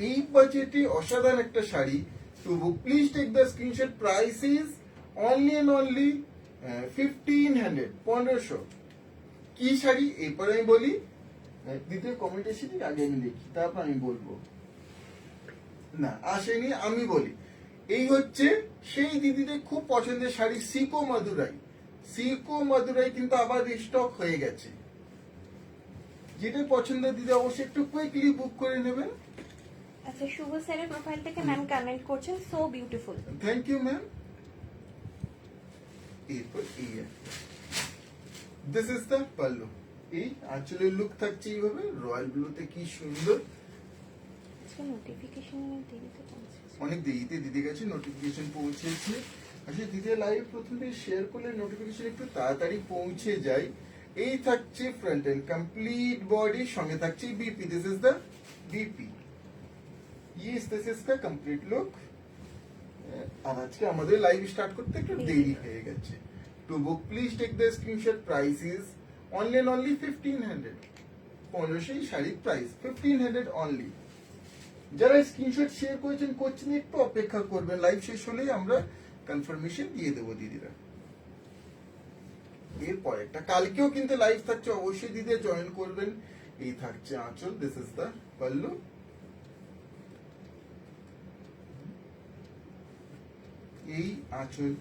এই বাজেটে অসাধারণ একটা শাড়ি। তো please take the screenshot. Price is only and only 1500, 1500। কি শাড়ি এরপরে আমি বলি, দ্বিতীয় কমেন্ট এসেছি আগে আমি দেখি, তারপর আমি বলবো। না আসেনি, আমি বলি। এই হচ্ছে সেই দিদিদের খুব পছন্দের শাড়ি সিকো মাদুরাই। সিকো মাদুরাই কিন্তু আবার রিস্টক হয়ে গেছে। যেটা পছন্দের দিদি অবশ্যই একটু কুইকলি বুক করে নেবেন। আচ্ছা, শুভ স্যারের প্রোফাইল থেকে ম্যাম কমেন্ট করছেন so beautiful. Thank you ma'am. এরপর এই দিস ইজ দ্য পাল্লু। এই আঁচলের লুক থাকছে এইভাবে রয়্যাল ব্লুতে, কি সুন্দর। নোটিফিকেশন দেরিতে পৌঁছেছে, অনেক দেরিতে দিদি কাছে নোটিফিকেশন পৌঁছেছে। আসলে দিদি লাইভ প্রথম থেকে শেয়ার করলে নোটিফিকেশন একটু তাড়াতাড়ি পৌঁছে যায়। এই থাকছে ফ্রন্ট এন্ড কমপ্লিট বডি, সঙ্গে থাকছে BP, this is the BP. Yes, this is the complete look. আর আজকে আমাদের লাইভ স্টার্ট করতে একটু দেরি হয়ে গেছে। To book please take the screenshot. Price is only and only 1500। 1500 শাড়ির প্রাইস 1500 অনলি। যারা স্ক্রিনশট শেয়ার করেছেন করছেন একটু অপেক্ষা করবেন, লাইভ শেষ হলেই আমরা কনফার্মেশন দিয়ে দেবো দিদিরা। এরপর একটা কালকেও কিন্তু লাইভ থাকছে, অবশ্যই দিদি জয়েন করবেন। এই থাকছে আঁচল, দিস ইজ দ্য পাল্লু। এই আঁচল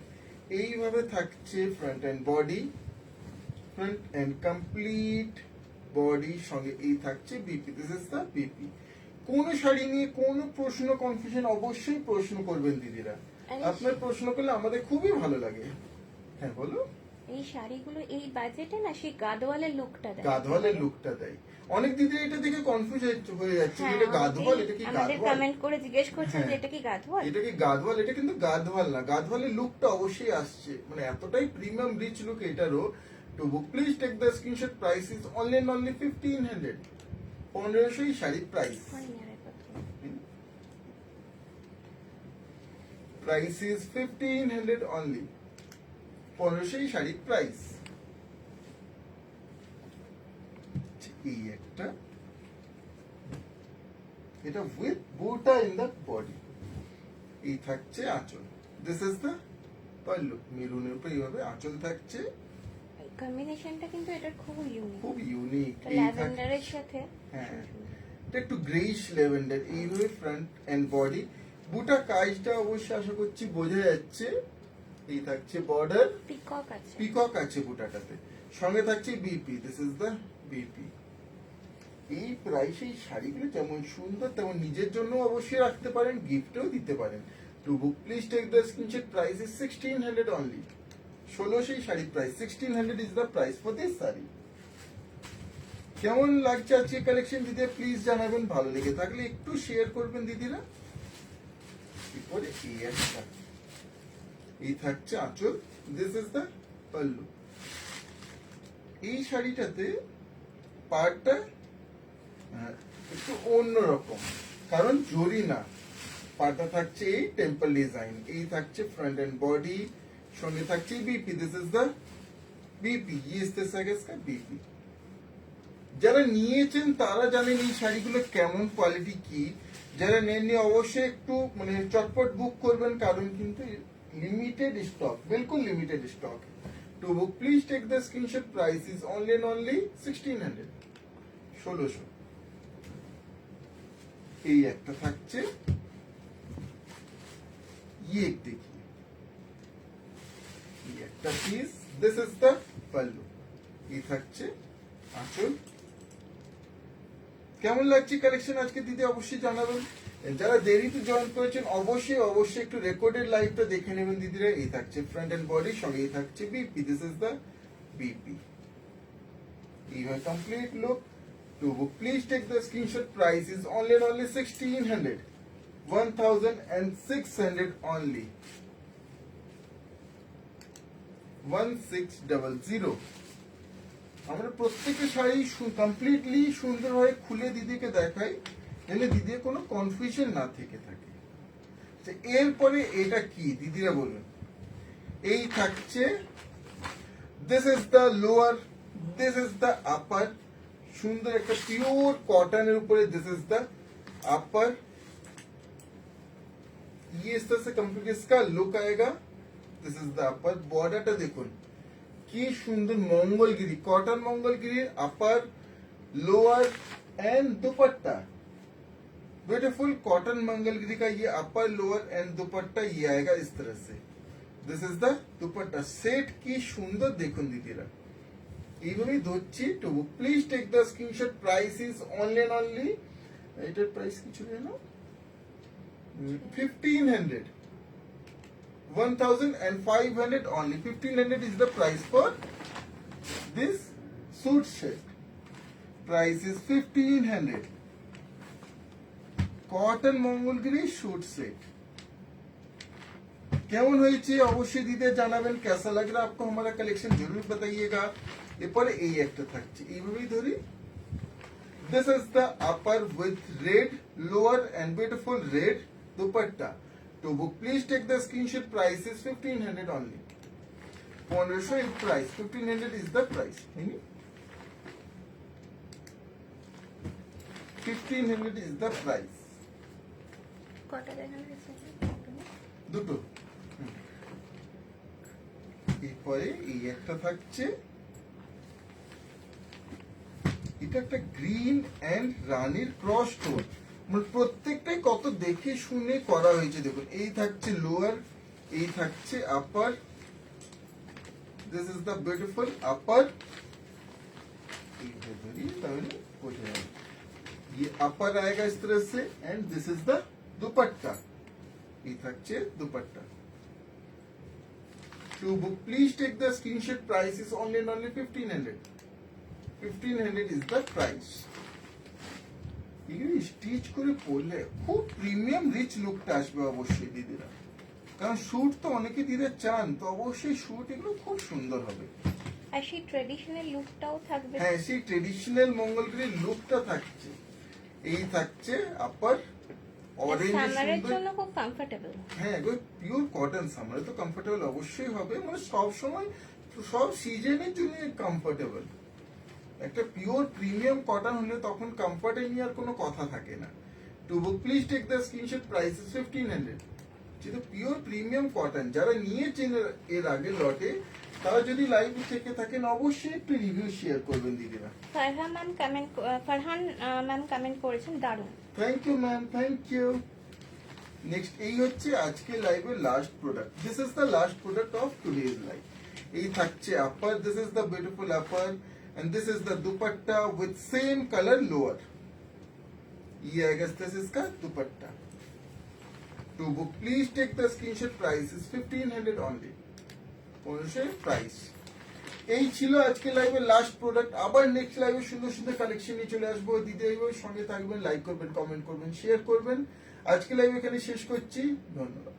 এইভাবে থাকছে front end body, front and complete body, সঙ্গে এই থাকছে BP, this is the BP. কোন শাড়ি নিয়ে কোন প্রশ্ন কনফিউশন অবশ্যই প্রশ্ন করবেন দিদিরা। আপনার প্রশ্ন করলে আমাদের খুবই ভালো লাগে। হ্যাঁ বলো। এই শাড়িগুলো এই বাজেটে না সেই গাদওয়ালের লুকটা দেয়, গাদওয়ালের লুকটা দেয়। অনেক দিদি এটা দেখে কনফিউজ হয়ে যাচ্ছে, এটা গাদওয়াল, এটা কি আমাদের গাদওয়াল। কমেন্ট করে জিজ্ঞেস করছেন যে এটা কি গাদওয়াল। এটা কি গাদওয়াল, এটা কিন্তু গাদওয়াল না। গাদওয়ালের লুকটা অবশ্যই আসছে, মানে এতটাই প্রিমিয়াম রিচ লুক এটারও। To book please take the screenshot. Price is only and only 1500। 1500 শাড়ির প্রাইস। Price is 1500 only. 1500 শাড়ির প্রাইস। এই একটা, এটা উইথ বুটা ইন দ্য বডি। এই থাকছে আঁচল, দিস ইজ দ্য পাল্লু। মেরুনের উপর এইভাবে আঁচল থাকছে। কম্বিনেশনটা কিন্তু এটা খুব ইউনিক, খুব ইউনিক। ল্যাভেন্ডারের সাথে। হ্যাঁ, এটা একটু গ্রেইশ ল্যাভেন্ডার। এইভাবে ফ্রন্ট এন্ড বডি। বুটা কাজটা অবশ্যই আশা করছি বোঝা যাচ্ছে। এই থাকছে বর্ডার, পিকক আছে, পিকক আছে বুটাটাতে, সঙ্গে থাকছে BP, this is the BP. এই প্রাইসে এই শাড়িগুলো যেমন সুন্দর তেমন নিজের জন্য অবশ্যই রাখতে পারেন, গিফটেও দিতে পারেন। To book please take the screenshot. Price is 1600 only. 1600 শাড়ির price, 1600 is the price for this sari. কেমন লাগছে আজকে কালেকশন দিদি প্লিজ জানাবেন। ভালো লেগে থাকলে একটু শেয়ার করবেন দিদিরা। এরপরে এই একটা, এই থাকছে আঁচল, দিস ইজ দ্য পাল্লু। এই শাড়িটাতে পাড়টা একটু অন্যরকম, কারণ জরি না, পাড়টা থাকছে এই টেম্পল ডিজাইন। এই থাকছে ফ্রন্ট এন্ড বডি, সঙ্গে থাকছে BP, this is the BP. Yes, this is the BP. যারা নিয়েছেন তারা জানেন এই শাড়িগুলো কেমন কোয়ালিটি কি। যারা নেননি অবশ্যই একটু মানে চটপট বুক করবেন, কারণ কিন্তু लिमिटेड स्टॉक, बिल्कुल limited stock. To book please take the screenshot, price is only and only 1600, 1600। এই একটা থাকছে, ये एक देखिए, ये একটা piece, this is the pallu, এই থাকছে আঁচল। কেমন লাগছে কালেকশন আজকে দিদি অবশ্যই জানাবেন। যারা দেরিতে জয়েন করেছেন অবশ্যই অবশ্যই একটু রেকর্ডেড লাইভটা দেখে নেবেন দিদিরা। এই থাকছে ফ্রন্ট এন্ড বডি, সঙ্গে এই থাকছে BP, this is the BP. এই হয় complete look. To book please take the screenshot, price is only and only 1600, 1600 only, 1600। আমরা প্রত্যেকটা শাড়ি কমপ্লিটলি সুন্দরভাবে খুলে দিদিকে দেখাই, তাহলে দিদির কোনো কনফিউশন না থেকে থাকে। এরপরে এটা কি দিদিরা বলুন। এই থাকছে, this is the lower, this is the upper, সুন্দর একটা পিওর কটনের উপরে, দিস ইজ দ্য আপার। ये इस तरह से कंप्लीट इसका लुक आएगा, दिस इज द अपर। बॉर्डरটা দেখুন কি সুন্দর, মঙ্গলগিরি কটন, মঙ্গলগিরির upper, lower and dupatta, beautiful cotton Mangalagiri का ये अपर, लोअर एंड दुपट्टा ये आएगा इस तरह से। This is the dupatta set की সুন্দর দেখুন দিদিরা। এইভাবেই ধরছি। To please take the screenshot, price is only and only, এটার প্রাইস কিছু জানো 1500, 1500 only, 1500 is the price for this suit set. Price is 1500, cotton Mangalagiri suit set. কেমন হয়েছে অবশ্যই দিতে জানাবেন। कैसा लग रहा है आपको हमारा कलेक्शन, जरूर बताइएगा। এরপরে এই একটা থাকছে, এইভাবেই ধরি। This is the upper with red lower and beautiful red dupatta. To book please take the screenshot, price is 1500 only, 1500 is price, 1500 is the price, 1500 is the price। কটা দেখানো হয়েছে? দুটো। এরপরে এই একটা থাকছে, এটা একটা গ্রিন এন্ড রানীর ক্রস টোন, মানে প্রত্যেকটাই কত দেখে শুনে করা হয়েছে। দেখুন এই থাকছে লোয়ার, এই থাকছে upper, this is the beautiful upper. ये अपर आएगा इस तरह से, and this is the dupatta, ये থাকছে dupatta. To book please take the screenshot, price is only and only 1500, 1500 is the price। এগুলো স্টিচ করে পরলে খুব প্রিমিয়াম রিচ লুকটা আসবে অবশ্যই দিদিরা, কারণ শুট তো অনেকে দিতে চান, তো অবশ্যই শুট এগুলো খুব সুন্দর হবে। আর সেই ট্রেডিশনাল লুকটাও থাকবে। হ্যাঁ, সেই ট্রেডিশনাল মঙ্গলগিরির লুকটা থাকছে। এই থাকছে আপার, অরেঞ্জ সামারের জন্য খুব কমফোর্টেবল। হ্যাঁ, এগুলো পিওর কটন, সামারে তো কমফোর্টেবল অবশ্যই হবে, মানে সব সময় সব সিজনের জন্য কমফোর্টেবল। একটা পিওর প্রিমিয়াম কটন হলে তখন কমফর্টে নিয়ে আর কোনো কথা থাকে না। To book please take the screenshot, price is 1500। যেটা পিওর প্রিমিয়াম কটন, যারা নিয়েছেন এর আগে লটে, তারা যদি লাইভ থেকে থাকেন অবশ্যই একটু রিভিউ শেয়ার করবেন দিদিরা। ফারহান ম্যাম কমেন্ট করেছেন দারুণ। Thank you ma'am, thank you. Next এই হচ্ছে আজকে লাইভের last product, this is the last product of today's live. এই থাকছে upper, this is the beautiful upper, and this is the dupatta with same color lower। ये आएगा, this is का दुपट्टा। To book please take the screenshot, price is 1500 only, 1500 price। এই ছিল আজকে লাইভের লাস্ট প্রোডাক্ট। আবার নেক্সট লাইভে সুন্দর সুন্দর কালেকশন নিয়ে চলে আসবো। দিদি এইভাবে সঙ্গে থাকবেন, লাইক করবেন, কমেন্ট করবেন, শেয়ার করবেন। আজকে লাইভ এখানে শেষ করছি, ধন্যবাদ।